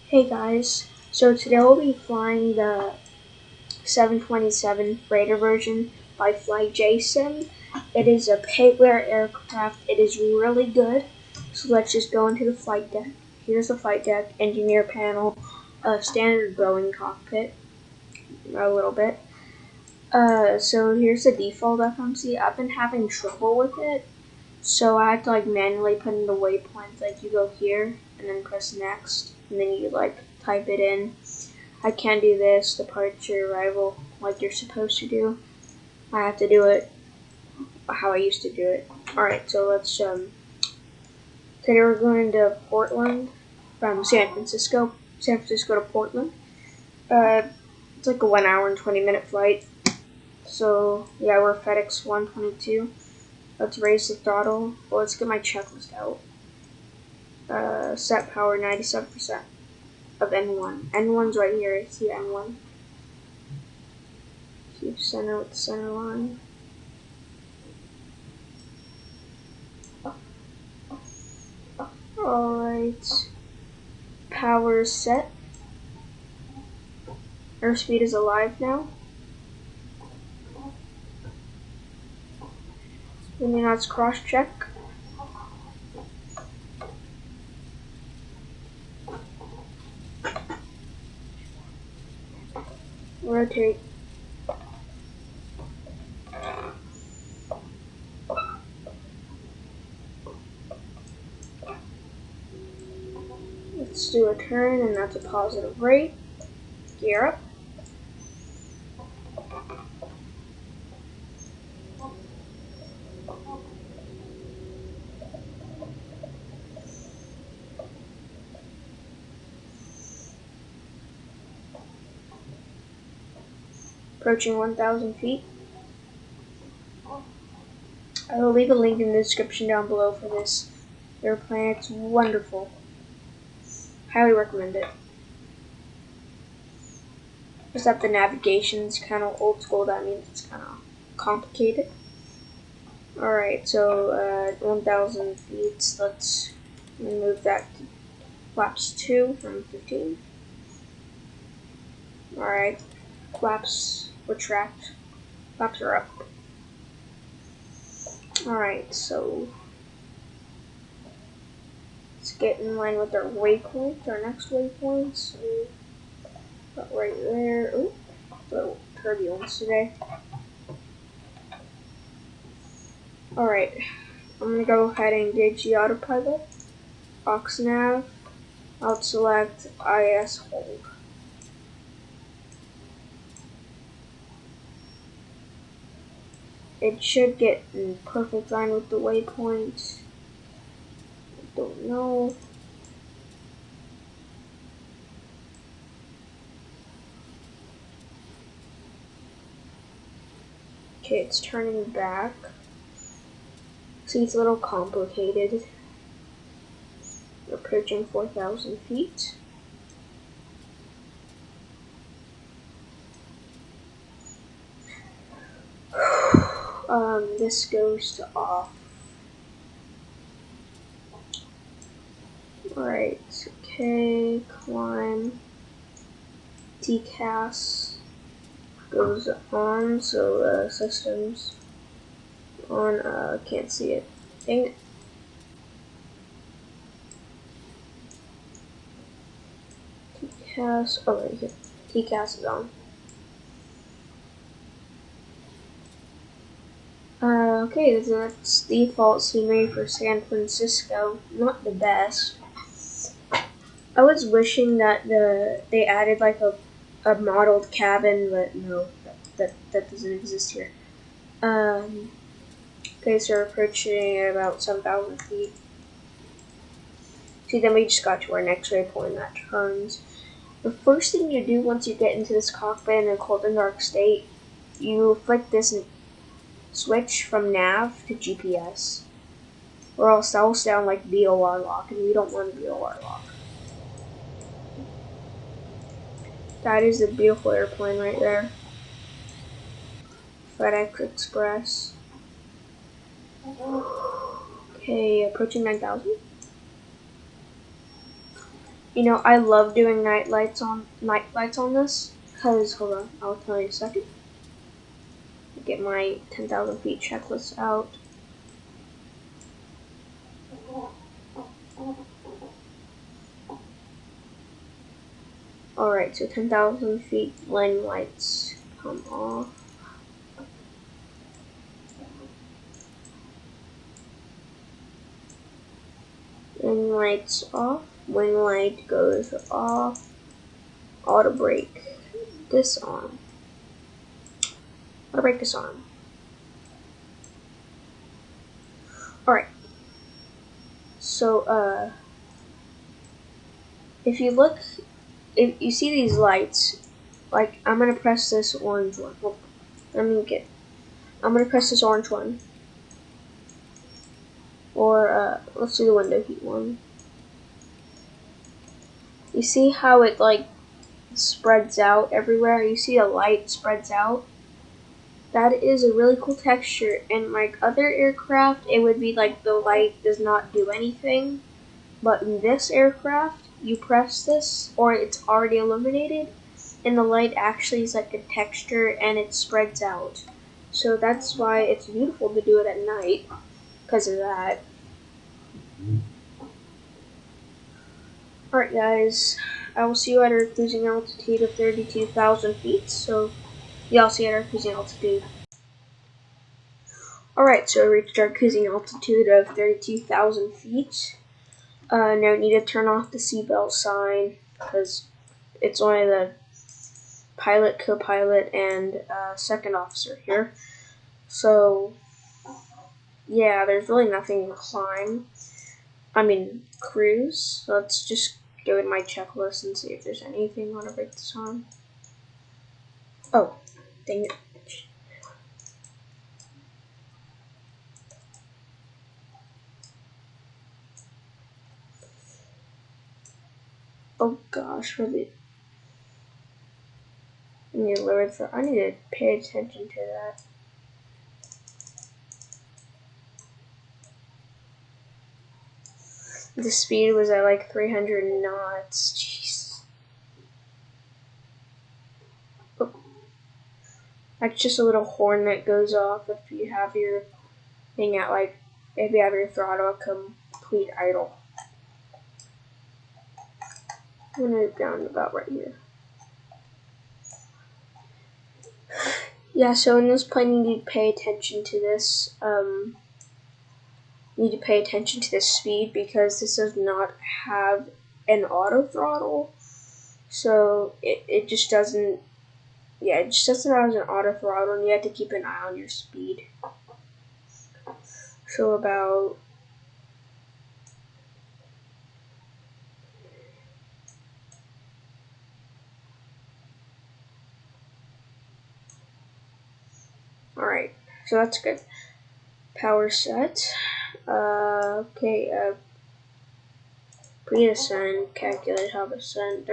Hey guys, so today we'll be flying the 727 freighter version by FlyJsim. It is a pay-aware aircraft. It is really good. So let's just go into the flight deck. Here's the flight deck, engineer panel, standard Boeing cockpit, a little bit. So here's the default FMC. I've been having trouble with it, so I had to manually put in the waypoints. You go here and then press next, and then you type it in. I can't do this, departure, arrival, like you're supposed to do. I have to do it how I used to do it. Alright, so let's, today we're going to Portland from San Francisco to Portland. It's like a 1 hour and 20-minute flight. So, yeah, we're FedEx 122. Let's raise the throttle. Well, let's get my checklist out. Set power 97% of N1. N1's right here. I see N1. Keep center with the center line. Alright. Power is set. Airspeed is alive now. And then let's cross check. Rotate. Let's do a turn, and that's a positive rate. Gear up. Approaching 1,000 feet. I will leave a link in the description down below for this airplane. It's wonderful. Highly recommend it. Just that the navigation's kind of old school. That means it's kind of complicated. Alright, so 1,000 feet. Let's move that to flaps 2 from 15. Alright, flaps retract. Flaps are up. Alright, so let's get in line with our waypoint, our next waypoint. So, right there. Ooh, little turbulence today. Alright, I'm gonna go ahead and engage the autopilot. Oxnav. I'll select IS hold. It should get in perfect line with the waypoint. I don't know. Okay, it's turning back. See, it's a little complicated. We're approaching 4,000 feet. This goes to off. Alright, okay, climb. TCAS goes on, so systems on, can't see it. Dang it. TCAS, oh right here. TCAS is on. Okay, that's default scenery for San Francisco. Not the best. I was wishing that they added a modeled cabin, but no, that doesn't exist here. Okay, so we're approaching at about 7,000 feet. See, then we just got to our next waypoint that turns. The first thing you do once you get into this cockpit in a cold and dark state, you flick this switch from nav to GPS, or else that will sound like VOR lock, and we don't want a VOR lock. That is a beautiful airplane right there. FedEx Express. Okay, approaching 9,000. You know, I love doing night lights on this, cause hold on, I'll tell you in a second. Get my 10,000 feet checklist out. Alright, so 10,000 feet lane lights come off. Wing lights off. Wing light goes off. Auto brake. Disarm. Auto brake disarm. Alright. So, if you look, if you see these lights, like, I'm gonna press this orange one. Hold on. I'm gonna press this orange one. Or, let's do the window heat one. You see how it, like, spreads out everywhere? You see the light spreads out? That is a really cool texture. In like other aircraft, it would be like the light does not do anything. But in this aircraft, you press this, or it's already illuminated, and the light actually is like a texture and it spreads out. So that's why it's beautiful to do it at night, because of that. Alright guys, I will see you at our cruising altitude of 32,000 feet, so y'all see you at our cruising altitude. Alright, so we reached our cruising altitude of 32,000 feet. Now we need to turn off the seatbelt sign, because it's only the pilot, co-pilot, and second officer here. So, yeah, there's really nothing to climb. Cruise. So let's just go in my checklist and see if there's anything I want to break this on. Oh, dang it. Oh gosh, really. I need to pay attention to that. The speed was at like 300 knots. Jeez. Oh. That's just a little horn that goes off if you have your thing at like, if you have your throttle complete idle. I'm gonna move down about right here. Yeah, so in this plane you need to pay attention to this. You need to pay attention to the speed because this does not have an auto throttle. So it just doesn't, yeah, it just doesn't have an auto throttle, and you have to keep an eye on your speed. So about alright, so that's good. Power set. Okay, pre-ascend, calculate how to ascend.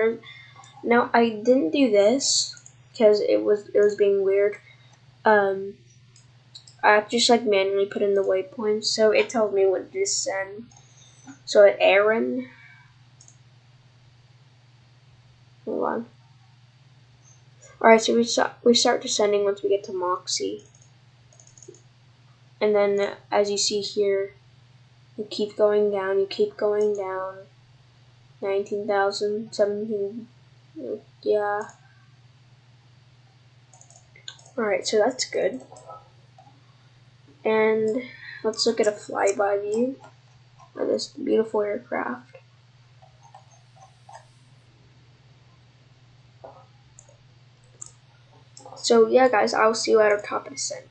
Now I didn't do this because it was being weird. I just like manually put in the waypoints, so it tells me what to descend. So at Aaron, hold on. Alright, so we start descending once we get to Moxie. And then, as you see here, you keep going down, 19,000, 17, yeah. Alright, so that's good. And let's look at a flyby view of this beautiful aircraft. So yeah guys, I'll see you at our top of descent.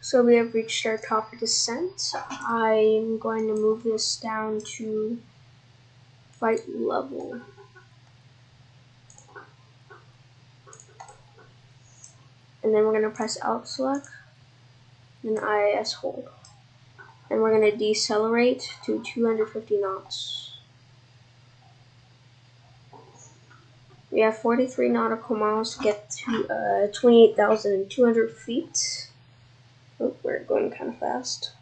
So we have reached our top of descent. I'm going to move this down to flight level. And then we're going to press Alt select and IIS hold. And we're going to decelerate to 250 knots. We have 43 nautical miles to get to 28,200 feet. Oh, where start going kind of fast.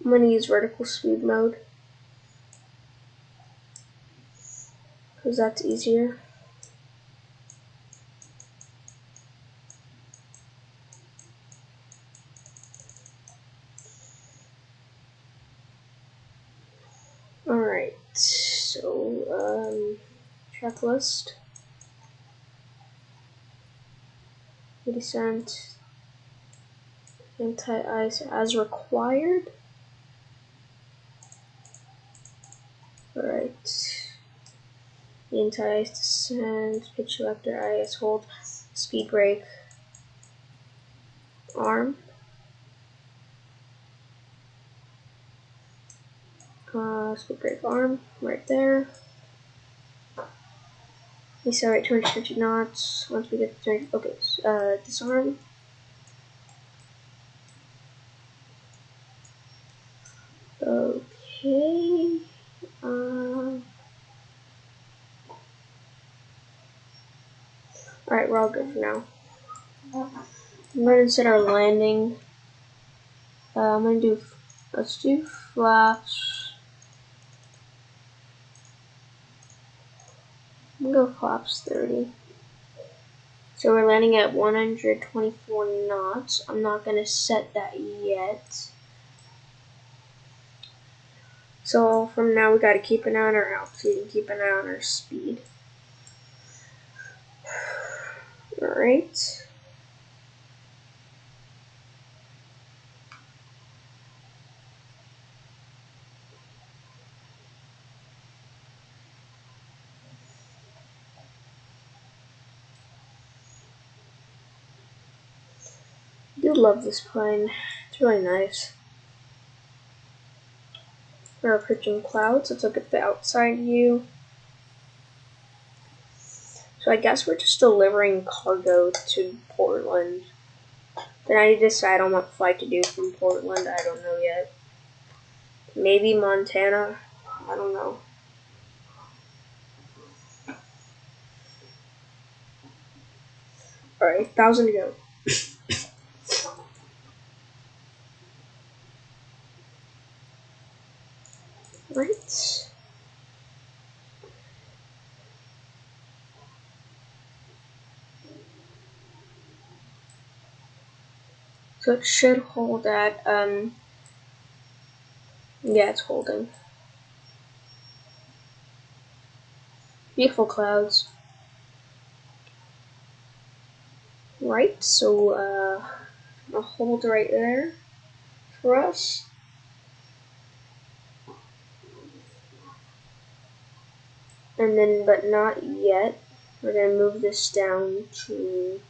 I'm going to use vertical speed mode because that's easier. Alright, so checklist. Descent, anti-ice as required. Alright. The anti-ice descent, pitch selector, IS hold, speed brake, arm. Speed brake arm, right there. Decelerate 250 knots. Once we get to disarm. Okay. Alright, we're all good for now. I'm going to set our landing. Let's do flaps. I'm going to go flaps 30. So we're landing at 124 knots. I'm not going to set that yet. So from now we got to keep an eye on our altitude and keep an eye on our speed. Alright. I do love this plane. It's really nice. We're approaching clouds. Let's look at the outside view. So I guess we're just delivering cargo to Portland. Then I need to decide on what flight to do from Portland. I don't know yet. Maybe Montana. I don't know. Alright, 1,000 to go. Right. So it should hold at, yeah, it's holding. Beautiful clouds. Right, so, I'll hold right there for us. And then, but not yet, we're going to move this down to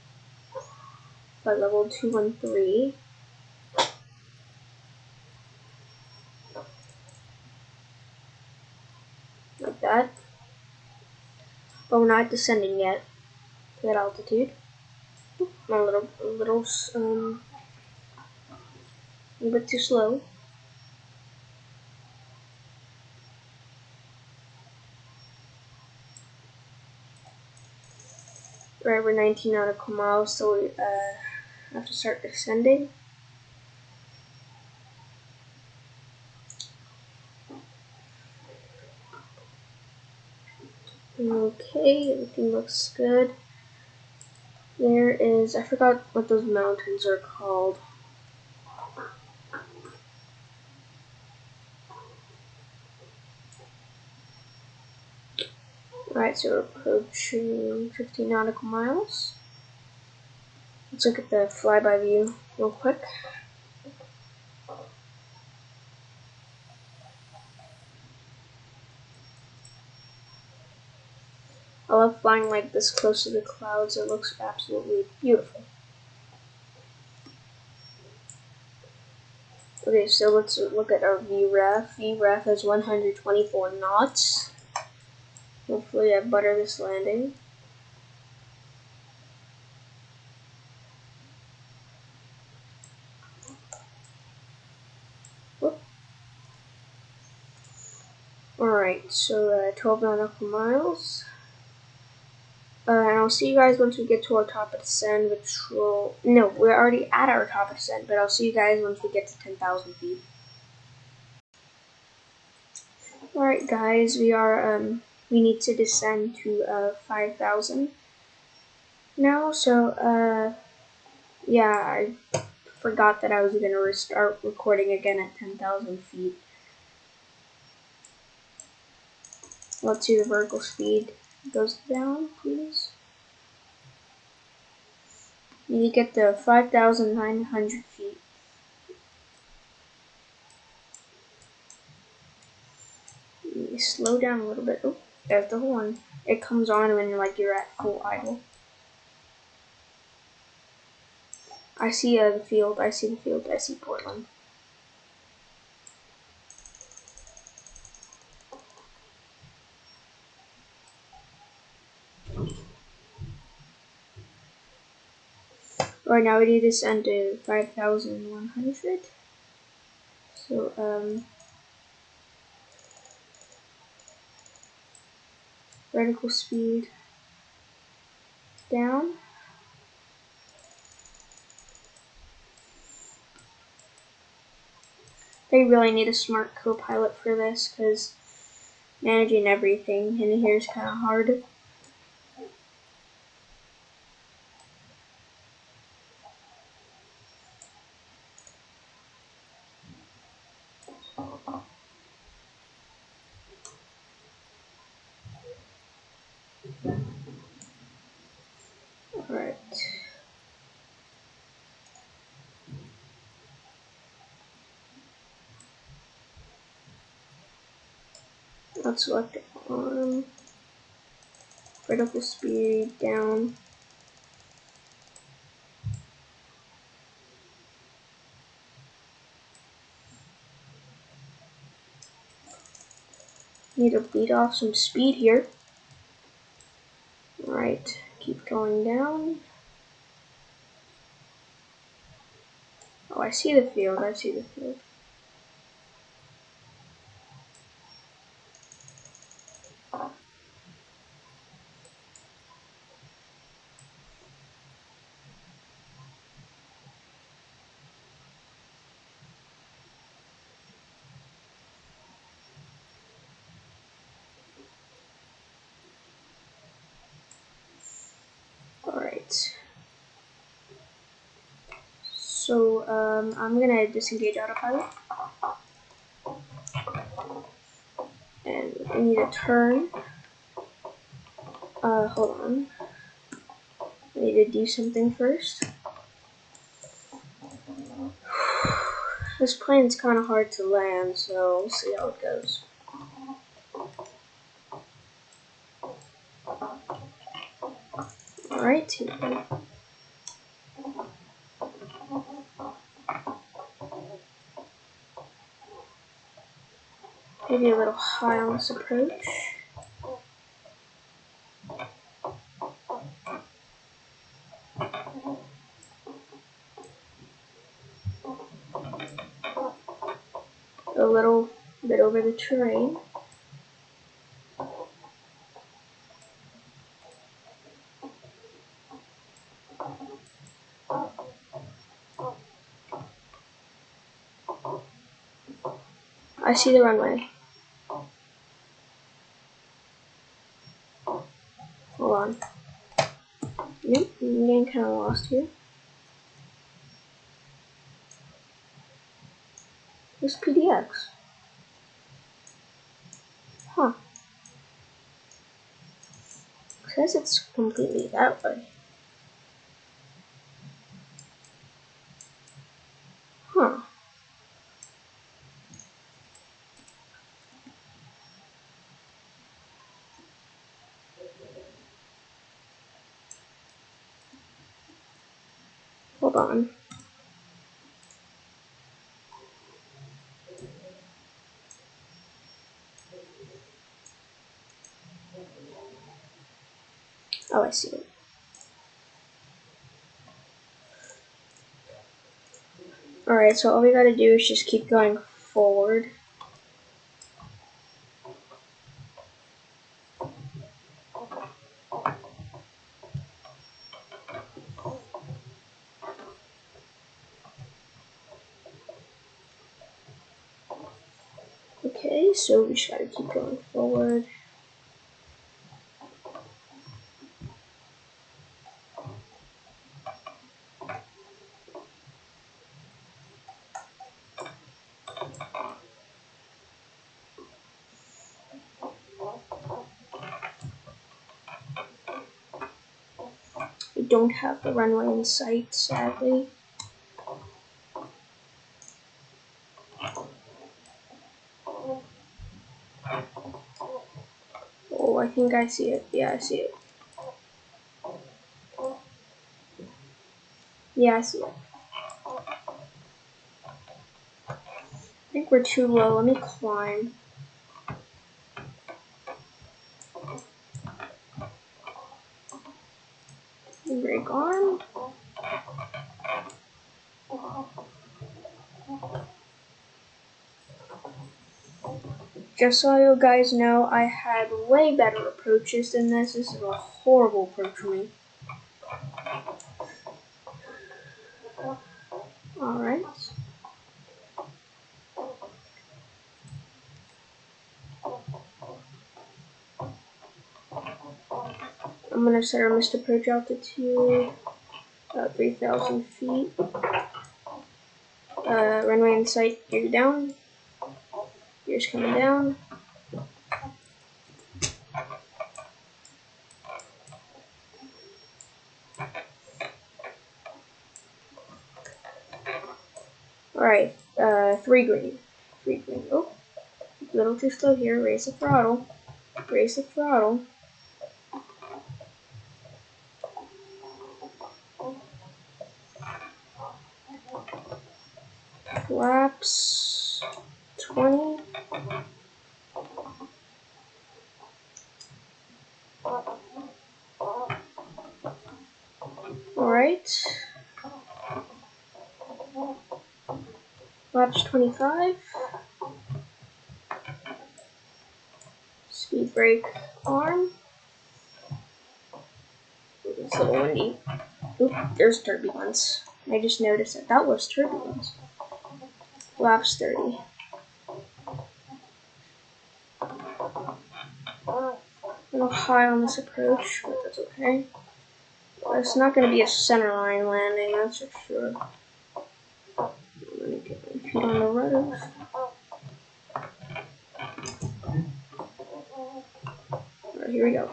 flight level 213. Like that. But we're not descending yet to that altitude. I'm a little bit too slow. Right, we're 19 nautical miles, so we have to start descending. Okay, everything looks good. There is, I forgot what those mountains are called. Alright, so we're approaching 15 nautical miles. Let's look at the flyby view real quick. I love flying like this close to the clouds. It looks absolutely beautiful. Okay, so let's look at our VREF. VREF is 124 knots. Hopefully I butter this landing. Alright, so 12 nautical miles. And I'll see you guys once we get to our top of descent, which will... No, we're already at our top of descent, but I'll see you guys once we get to 10,000 feet. Alright guys, we need to descend to 5,000 now, so yeah, I forgot that I was gonna restart recording again at 10,000 feet. Let's see the vertical speed goes down, please. You need to get to 5,900 feet. Slow down a little bit. Oh, there's the horn. It comes on when like you're at full idle. I see the field. I see the field. I see Portland. Alright, now we need to send to 5,100. So vertical speed down. They really need a smart co-pilot for this because managing everything in here is kind of hard. Alright. Let's select arm. Vertical speed down. Need to bleed off some speed here. Alright, keep going down. Oh, I see the field. I see the field. Alright. So, I'm gonna disengage autopilot. And I need to turn. Hold on. I need to do something first. This plane's kind of hard to land, so we'll see how it goes. Alright, here we go. Maybe a little high on this approach. A little bit over the terrain. I see the runway. Hold on. Yep, I'm getting kind of lost here. Where's PDX? Huh. It says it's completely that way. Huh. Hold on. Oh, I see it. Alright, so all we gotta do is just keep going forward. Okay, so we just gotta keep going forward. We don't have the runway in sight, sadly. Oh, I think I see it. Yeah, I see it. Yeah, I see it. I think we're too low. Let me climb. Break arm. Just so you guys know, I had way better approaches than this. This is a horrible approach for me. Alright. I'm going to set our missed approach altitude, 3,000 feet. Runway in sight, gear down. Gears coming down. Alright, 3 green. 3 green. Oh, a little too slow here. Raise the throttle. Raise the throttle. Flaps 20. Alright. Flaps 25. Speed brake arm. It's a little windy. Oop, there's turbulence. I just noticed that that was turbulence. Flaps 30. A little high on this approach, but that's okay. It's not going to be a centerline landing, that's for sure. Let me get my feet on the rudders. Alright, here we go.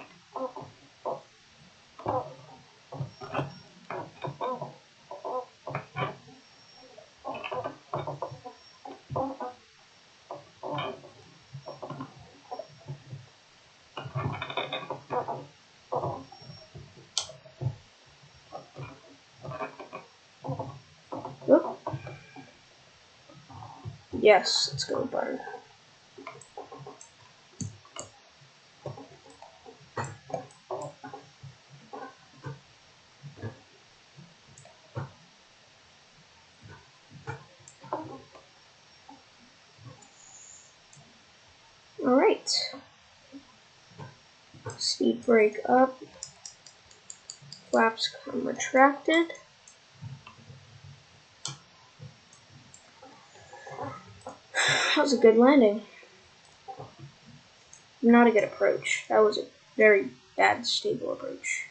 Oop. Yes, let's go burn. Alright. Speed brake up. Flaps come retracted. That was a good landing. Not a good approach. That was a very bad stable approach.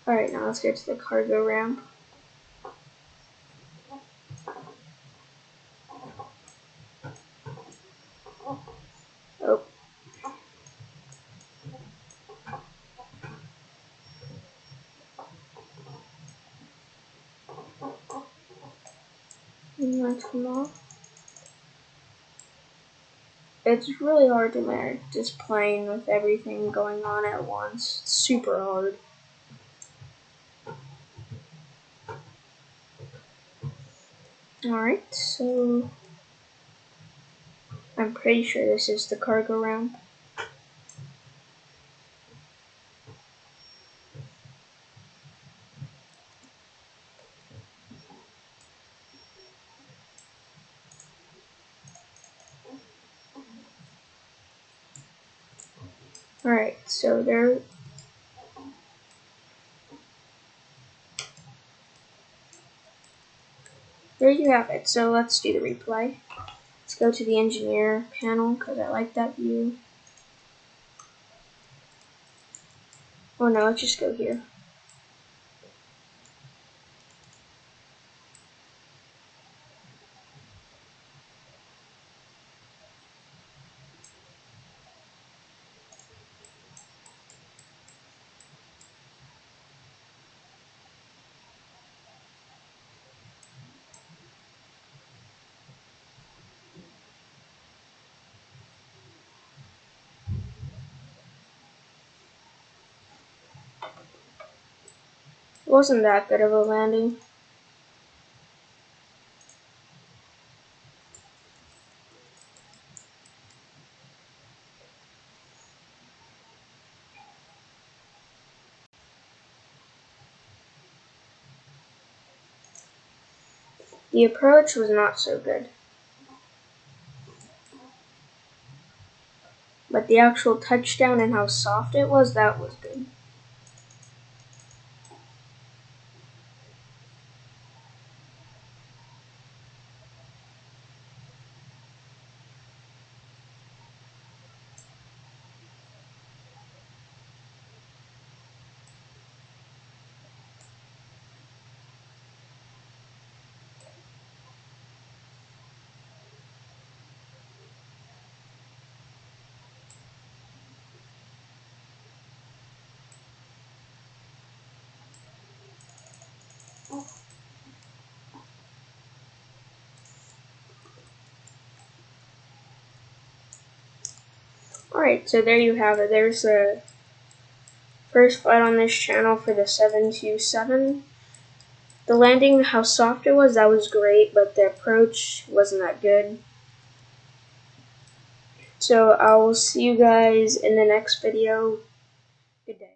Alright, now let's get to the cargo ramp. Oh. And let's come off. It's really hard to manage this plane with everything going on at once. It's super hard. Alright, so I'm pretty sure this is the cargo ramp. Alright, so there you have it. So let's do the replay. Let's go to the engineer panel because I like that view. Oh no, let's just go here. It wasn't that good of a landing. The approach was not so good. But the actual touchdown and how soft it was, that was good. Alright, so there you have it. There's the first flight on this channel for the 727. The landing, how soft it was, that was great, but the approach wasn't that good. So I will see you guys in the next video. Good day.